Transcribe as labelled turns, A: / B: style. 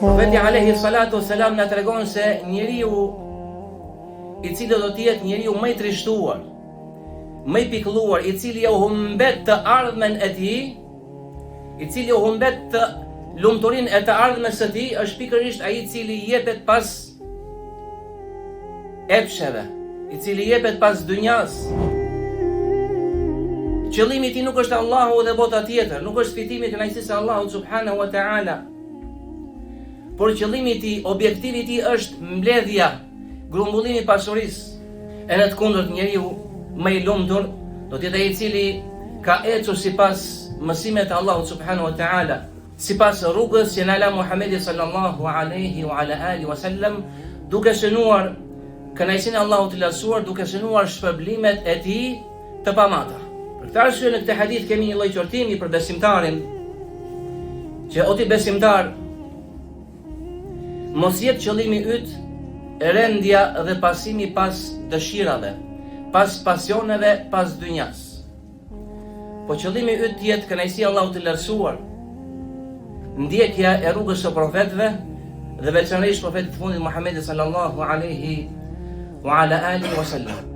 A: Profeti alayhi salatu wassalam na tregon se njeriu i cili do të jetë njeriu më i trishtuar, më i pikëlluar, i cili u humbet të ardhmen e tij, i cili u humbet të lumturinë e të ardhmes së tij, është pikërisht ai i cili jepet pas epsheve, i cili jepet pas dynjas. Qëllimi i tij nuk është Allahu dhe bota tjetër, nuk është fitimi i kënaqësisë së Allahut subhanahu wa ta'ala. Por qëllimi i tij, objektivi i tij është mbledhja, grumbullimi i pasurisë. E në të kundërt njeriu më i lumtur do të jetë ai i cili ka ecur sipas mësimeve të Allahut subhanahu wa ta'ala, sipas rrugës që na la Muhamedi sallallahu alaihi wa ala alihi wasallam, duke shënuar kënaqësinë e Allahut të lartësuar, duke shënuar shpërblimet e tij të pamata. Për këtë arsye në këtë hadith kemi një lloj qortimi për besimtarin, që o ti besimtar, mos jetë qëllimi yt rendja dhe pasimi pas dëshirave, pas pasioneve, pas dynjas. Po qëllimi yt jetë kënaqësia e Allahut të lartësuar, ndjekja e rrugës së profetëve dhe veçanërisht profetit fundit Muhamedi sallallahu alaihi wa ala alihi wasallam.